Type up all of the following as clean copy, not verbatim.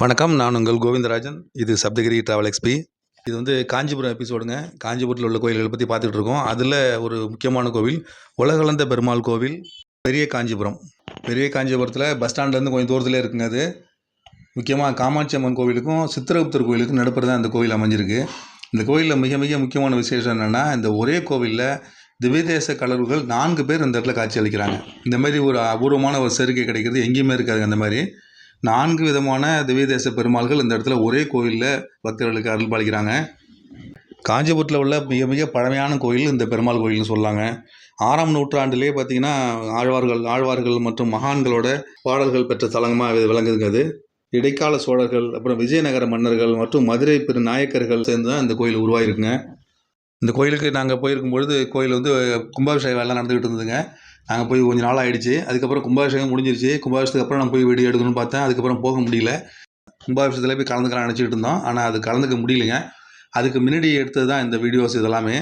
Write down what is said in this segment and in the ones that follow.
வணக்கம். நான் உங்கள் கோவிந்தராஜன். இது சப்தகிரி டிராவல் எக்ஸ்பி. இது காஞ்சிபுரம் எபிசோடுங்க. காஞ்சிபுரத்தில் உள்ள கோயில்களை பற்றி பார்த்துட்டு இருக்கோம். அதில் ஒரு முக்கியமான கோவில் உலகளந்த பெருமாள் கோவில், பெரிய காஞ்சிபுரம். பெரிய காஞ்சிபுரத்தில் பஸ் ஸ்டாண்ட்லேருந்து கொஞ்சம் தூரத்தில் இருக்குங்க. அது முக்கியமாக காமாட்சி அம்மன் கோவிலுக்கும் சித்திரகுப்தர் கோவிலுக்கும் நடுப்புற தான் இந்த கோவில் அமைஞ்சிருக்கு. இந்த கோவிலில் மிக மிக முக்கியமான விசேஷம் என்னென்னா, இந்த ஒரே கோவிலில் திவ்யதேச கலர்கள் 4 பேர் இந்த இடத்துல காட்சி அளிக்கிறாங்க. இந்த மாதிரி ஒரு அபூர்வமான ஒரு சேர்க்கை கிடைக்கிறது எங்கேயுமே இருக்காது. அந்த மாதிரி 4 விதமான திவ்யதேச பெருமாள்கள் இந்த இடத்துல ஒரே கோவிலில் பக்தர்களுக்கு அருள் பாலிக்கிறாங்க. காஞ்சிபுரத்தில் உள்ள மிக மிக பழமையான கோயில் இந்த பெருமாள் கோயில்னு சொல்லாங்க. 6ஆம் நூற்றாண்டிலே பார்த்திங்கன்னா ஆழ்வார்கள் மற்றும் மகான்களோட பாடல்கள் பெற்ற தலங்கமாக விளங்குதுங்க. அது இடைக்கால சோழர்கள், அப்புறம் விஜயநகர மன்னர்கள் மற்றும் மதுரை பெரு நாயக்கர்கள் சேர்ந்து தான் இந்த கோயில் உருவாகிருக்குங்க. இந்த கோயிலுக்கு நாங்கள் போயிருக்கும்பொழுது கோயில் கும்பாபிஷேகம் வேலை நடந்துக்கிட்டு இருந்ததுங்க. நாங்கள் போய் கொஞ்சம் நாள் ஆகிடுச்சு. அதுக்கப்புறம் கும்பாபிஷேகம் முடிஞ்சிருச்சு. கும்பாபிஷேகத்துக்கு அப்புறம் நான் போய் வீடியோ எடுக்கணும்னு பார்த்தேன். அதுக்கப்புறம் போக முடியல. கும்பாபிஷேகத்தில் போய் கலந்துக்கலாம் நினச்சிக்கிட்டு இருந்தோம். ஆனால் அது கலந்துக்க முடியலைங்க. அதுக்கு முன்னாடி எடுத்தது தான் இந்த வீடியோஸ் இதெல்லாமே.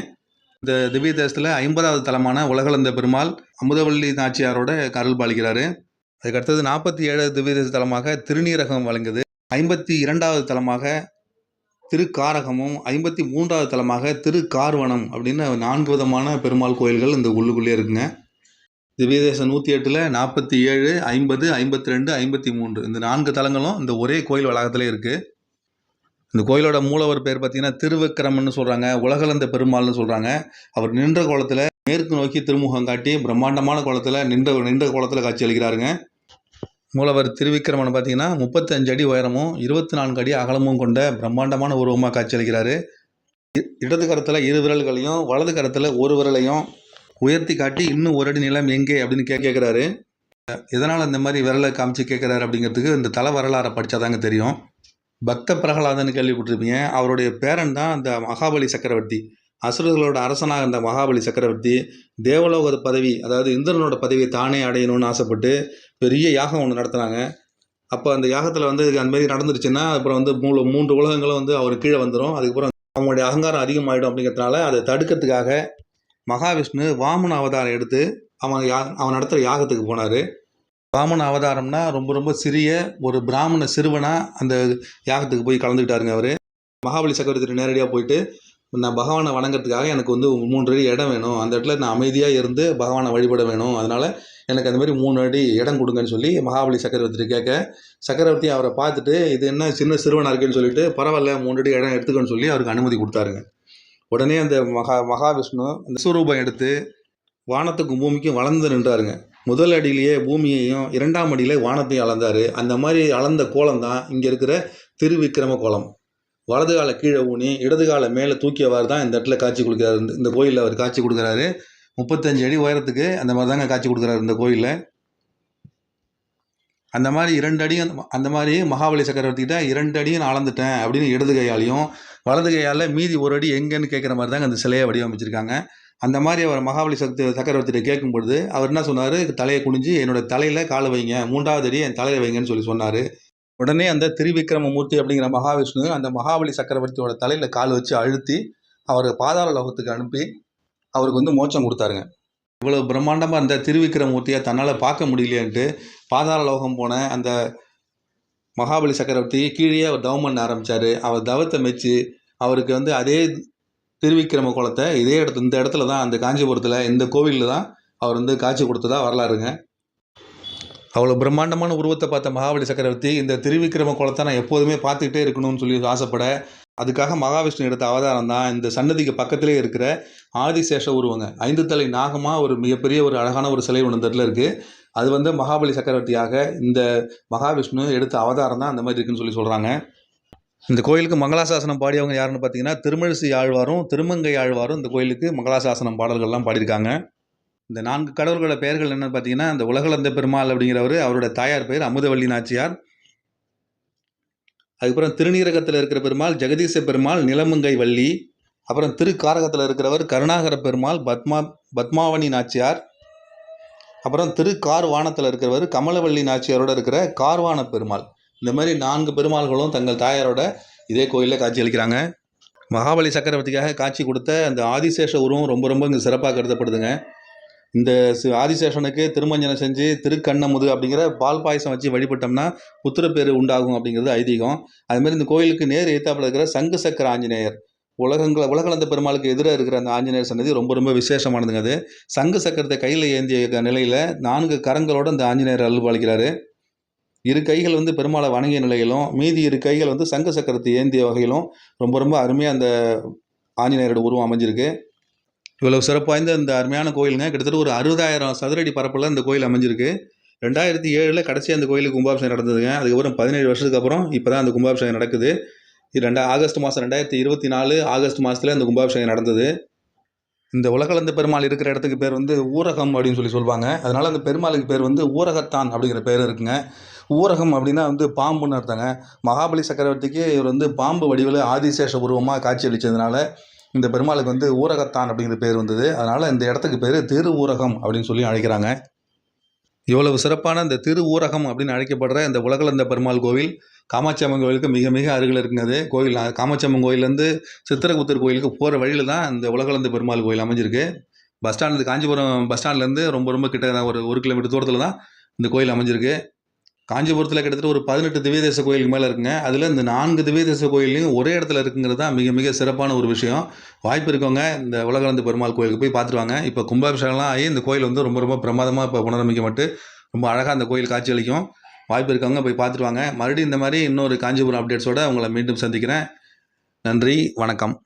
இந்த திவ்ய தேசத்தில் 50வது தலமான உலகளந்த பெருமாள் அமுதவள்ளி நாச்சியாரோட அருள் பாலிக்கிறாரு. அதுக்கடுத்தது 47வது திவ்ய தேச தலமாக திருநீரகம் வழங்குது. 52வது தலமாக திருக்காரகமும் 53வது தலமாக திருக்கார்வனம் அப்படின்னு 4 விதமான பெருமாள் கோயில்கள் இந்த உள்ளுக்குள்ளே இருக்குங்க. திவ்யதேசம் 108ல் 47, 50, 52, 53 இந்த 4 தலங்களும் இந்த ஒரே கோயில் வளாகத்திலே இருக்குது. இந்த கோயிலோட மூலவர் பேர் பார்த்தீங்கன்னா திருவிக்கிரமன்னு சொல்கிறாங்க, உலகளந்த பெருமாள்னு சொல்கிறாங்க. அவர் நின்ற கோலத்தில் மேற்கு நோக்கி திருமுகம் காட்டி பிரம்மாண்டமான கோலத்தில் நின்ற கோலத்தில் காட்சி அளிக்கிறாருங்க. மூலவர் திருவிக்கிரமன் பார்த்தீங்கன்னா 35 அடி உயரமும் 24 அடி அகலமும் கொண்ட பிரம்மாண்டமான உருவமாக காட்சி அளிக்கிறாரு. இடது கரத்தில் 2 விரல்களையும் வலது கரத்தில் 1 விரலையும் உயர்த்தி காட்டி இன்னும் 1 அடி நிலம் எங்கே அப்படின்னு கேட்குறாரு. எதனால் இந்த மாதிரி விரலை காமிச்சு கேட்குறாரு அப்படிங்கிறதுக்கு இந்த தல வரலாறை படித்தாதாங்க தெரியும். பக்த பிரகலாதன்னு கேள்விப்பட்டிருப்பீங்க. அவருடைய பேரன் தான் இந்த மகாபலி சக்கரவர்த்தி. அசுரர்களோட அரசனாக இருந்த மகாபலி சக்கரவர்த்தி தேவலோக பதவி, அதாவது இந்திரனோட பதவியை தானே அடையணும்னு ஆசைப்பட்டு பெரிய யாகம் ஒன்று நடத்துனாங்க. அப்போ அந்த யாகத்தில் அந்த மாதிரி நடந்துருச்சுன்னா அப்புறம் 3 உலகங்களும் அவர் கீழே வந்துடும். அதுக்கப்புறம் அவங்களுடைய அகங்காரம் அதிகமாகிடும். அப்படிங்கிறதுனால அதை தடுக்கிறதுக்காக மகாவிஷ்ணு வாமன அவதாரம் எடுத்து அவன் நடத்துகிற யாகத்துக்கு போனார். வாமன அவதாரம்னா ரொம்ப ரொம்ப சிறிய ஒரு பிராமண சிறுவனாக அந்த யாகத்துக்கு போய் கலந்துக்கிட்டாருங்க. அவர் மகாபலி சக்கரவர்த்தி நேரடியாக போயிட்டு, நான் பகவானை வணங்குறதுக்காக எனக்கு 3 அடி இடம் வேணும், அந்த இடத்துல நான் அமைதியாக இருந்து பகவானை வழிபட வேணும், அதனால் எனக்கு அந்த மாதிரி 3 அடி இடம் கொடுங்கன்னு சொல்லி மகாபலி சக்கரவர்த்தி கேட்க, சக்கரவர்த்தி அவரை பார்த்துட்டு இது என்ன சின்ன சிறுவனாக இருக்குன்னு சொல்லிட்டு பரவாயில்ல 3 அடி இடம் எடுத்துக்கன்னு சொல்லி அவருக்கு அனுமதி கொடுத்தாருங்க. உடனே அந்த மகாவிஷ்ணு அந்த சுரூபம் எடுத்து வானத்துக்கும் பூமிக்கும் வளர்ந்து நின்றாருங்க. முதல் அடியிலேயே பூமியையும் 2ஆம் அடியில் வானத்தையும் அளந்தார். அந்த மாதிரி அளந்த கோலம் தான் இங்கே இருக்கிற திருவிக்கிரம கோலம். வலது காலை கீழே ஊனி இடது காலை மேலே தூக்கியவாறு தான் இந்த இடத்துல காட்சி கொடுக்குறாரு. இந்த கோயிலில் அவர் காட்சி கொடுக்குறாரு. 35 அடி உயரத்துக்கு அந்த மாதிரி தாங்க காட்சி கொடுக்குறாரு இந்த கோயிலில். அந்த மாதிரி 2 அடியும் அந்த மாதிரி மகாபலி சக்கரவர்த்திகிட்ட 2 அடியும் நான் அளந்துட்டேன் அப்படின்னு இடது கையாலையும் வலது கையால் மீதி 1 அடி எங்கேன்னு கேட்குற மாதிரி தாங்க அந்த சிலையை வடிவமைச்சிருக்காங்க. அந்த மாதிரி அவர் மகாபலி சக்கரவர்த்திகிட்ட கேட்கும்பொழுது அவர் என்ன சொன்னார், தலையை குனிஞ்சு என்னோட தலையில் காலை வைங்க, 3வது அடி என் தலையில் வைங்கன்னு சொல்லி சொன்னார். உடனே அந்த திருவிக்கிரம மூர்த்தி அப்படிங்கிற மகாவிஷ்ணு அந்த மகாபலி சக்கரவர்த்தியோட தலையில் கால் வச்சு அழுத்தி அவரை பாதாள லோகத்துக்கு அனுப்பி அவருக்கு மோட்சம் கொடுத்தாருங்க. இவ்வளோ பிரம்மாண்டமாக அந்த திருவிக்கிரமூர்த்தியை தன்னால் பார்க்க முடியலையன்ட்டு பாதாள லோகம் போன அந்த மகாபலி சக்கரவர்த்தி கீழே அவர் தவம் பண்ண ஆரம்பித்தார். அவர் தவத்தை மெச்சு அவருக்கு அதே திருவிக்கிரம கோலத்தை இந்த இடத்துல தான், அந்த காஞ்சிபுரத்தில் இந்த கோவிலில் தான் அவர் காட்சி கொடுத்ததா வரலாறுங்க. அவ்வளோ பிரம்மாண்டமான உருவத்தை பார்த்த மகாபலி சக்கரவர்த்தி இந்த திருவிக்கிரம கோலத்தை நான் எப்போதுமே பார்த்துக்கிட்டே இருக்கணும்னு சொல்லி ஆசைப்பட, அதுக்காக மகாவிஷ்ணு எடுத்த அவதாரம் தான் இந்த சன்னதிக்கு பக்கத்திலே இருக்கிற ஆதிசேஷ உருவங்க. 5 தலை நாகமாக ஒரு மிகப்பெரிய ஒரு அழகான ஒரு சிலை ஒன்று இந்த இடத்துல இருக்குது. அது மகாபலி சக்கரவர்த்தியாக இந்த மகாவிஷ்ணு எடுத்த அவதாரம் தான் அந்த மாதிரி இருக்குன்னு சொல்லி சொல்கிறாங்க. இந்த கோயிலுக்கு மங்களாசாசனம் பாடியவங்க யாருன்னு பார்த்தீங்கன்னா திருமழிசை ஆழ்வாரும் திருமங்கை ஆழ்வாரும் இந்த கோயிலுக்கு மங்களாசாசனம் பாடல்கள்லாம் பாடியிருக்காங்க. இந்த 4 கடவுள்களோட பெயர்கள் என்னென்னு பார்த்தீங்கன்னா, இந்த உலகளந்த பெருமாள் அப்படிங்கிறவர், அவரோட தாயார் பெயர் அமுதவள்ளி நாச்சியார். அதுக்கப்புறம் திருநீரகத்தில் இருக்கிற பெருமாள் ஜெகதீச பெருமாள் நிலமங்கை வள்ளி. அப்புறம் திருக்காரகத்தில் இருக்கிறவர் கருணாகர பெருமாள் பத்மாவணி நாச்சியார். அப்புறம் திருக்கார்வானத்தில் இருக்கிறவர் கமலவள்ளி நாச்சியாரோட இருக்கிற கார்வான பெருமாள். இந்த மாதிரி 4 பெருமாள்களும் தங்கள் தாயாரோட இதே கோயிலில் காட்சி அளிக்கிறாங்க. மகாபலி சக்கரவர்த்திக்காக காட்சி கொடுத்த அந்த ஆதிசேஷ உருவம் ரொம்ப ரொம்ப இங்கே சிறப்பாக கருதப்படுதுங்க. இந்த ஆதிசேஷனுக்கு திருமஞ்சனம் செஞ்சு திருக்கண்ணமுது அப்படிங்கிற பால் பாயசம் வச்சு வழிபட்டோம்னா புத்திரப்பேறு உண்டாகும் அப்படிங்கிறது ஐதீகம். அதுமாதிரி இந்த கோயிலுக்கு நேர் எதிர்த்தாப்புல இருக்கிற சங்கு சக்கர ஆஞ்சநேயர், உலகளந்த பெருமாளுக்கு எதிராக இருக்கிற அந்த ஆஞ்சநேயர் சன்னதி ரொம்ப ரொம்ப விசேஷமானதுங்க. அது சங்கு சக்கரத்தை கையில் ஏந்திய நிலையில் 4 கரங்களோட அந்த ஆஞ்சநேயர் அருள்பாலிக்கிறாரு. இரு கைகள் வந்து பெருமாளை வணங்கிய நிலையிலும், மீதி 2 கைகள் வந்து சங்கு சக்கரத்தை ஏந்திய வகையிலும் ரொம்ப ரொம்ப அருமையாக அந்த ஆஞ்சநேயரோட உருவம் அமைஞ்சிருக்கு. இவ்வளவு சிறப்பு வாய்ந்த இந்த அருமையான கோயிலுங்க. கிட்டத்தட்ட ஒரு 60,000 சதுரடி பரப்பில் இந்த கோயில் அமைஞ்சிருக்கு. 2007 கடைசியாக அந்த கோயிலுக்கு கும்பாபிஷேகம் நடந்ததுங்க. அதுக்கப்புறம் 17 வருஷத்துக்கு அப்புறம் இப்போ தான் அந்த கும்பாபிஷேகம் நடக்குது. இது ஆகஸ்ட் மாதம் 2024 ஆகஸ்ட் மாதத்தில் இந்த கும்பாபிஷேகம் நடந்தது. இந்த உலகளந்த பெருமாள் இருக்கிற இடத்துக்கு பேர் வந்து ஊரகம் அப்படின்னு சொல்லுவாங்க. அதனால் அந்த பெருமாளுக்கு பேர் வந்து ஊரகத்தான் அப்படிங்கிற பேர் இருக்குங்க. ஊரகம் அப்படின்னா வந்து பாம்புன்னு அர்த்தங்க. மகாபலி சக்கரவர்த்திக்கு இவர் வந்து பாம்பு வடிவில் ஆதிசேஷ உருவமாக காட்சி அளித்ததுனால இந்த பெருமாளுக்கு வந்து ஊரகத்தான் அப்படிங்கிற பேர் வந்தது. அதனால் இந்த இடத்துக்கு பேர் திரு ஊரகம் அப்படின்னு சொல்லி அழைக்கிறாங்க. இவ்வளவு சிறப்பான இந்த திரு ஊரகம் அப்படின்னு அழைக்கப்படுற இந்த உலகளந்த பெருமாள் கோவில் காமாட்சி அம்மன் கோயிலுக்கு மிக மிக அருகில் இருக்குங்க. கோயில் காமாட்சி அம்மன் கோயிலேருந்து சித்திரகுப்தர் கோயிலுக்கு போகிற வழியில் தான் இந்த உலகளந்த பெருமாள் கோயில் அமைஞ்சிருக்கு. பஸ் ஸ்டாண்டு காஞ்சிபுரம் பஸ் ஸ்டாண்ட்லேருந்து ரொம்ப ரொம்ப கிட்ட ஒரு கிலோமீட்டர் தூரத்தில் தான் இந்த கோயில் அமைஞ்சிருக்கு. காஞ்சிபுரத்தில் கிட்டத்தட்ட ஒரு 18 திவ்யதேச கோயிலுக்கு மேலே இருக்குங்க. அதில் இந்த 4 திவ்யதேச கோயிலையும் ஒரே இடத்துல இருக்குங்கிறது தான் மிக மிக சிறப்பான ஒரு விஷயம். வாய்ப்பு இருக்கவங்க இந்த உலகளந்த பெருமாள் கோயிலுக்கு போய் பார்த்துருவாங்க. இப்போ கும்பாபிஷேகம்லாம் ஆகி இந்த கோயில் வந்து ரொம்ப ரொம்ப பிரமாதமாக இப்போ புனரமைக்கப்பட்டு ரொம்ப அழகாக அந்த கோயில் காட்சி அளிக்கும். வாய்ப்பு இருக்கவங்க போய் பார்த்துருவாங்க. மறுபடியும் இந்த மாதிரி இன்னொரு காஞ்சிபுரம் அப்டேட்ஸோடு உங்களை மீண்டும் சந்திக்கிறேன். நன்றி, வணக்கம்.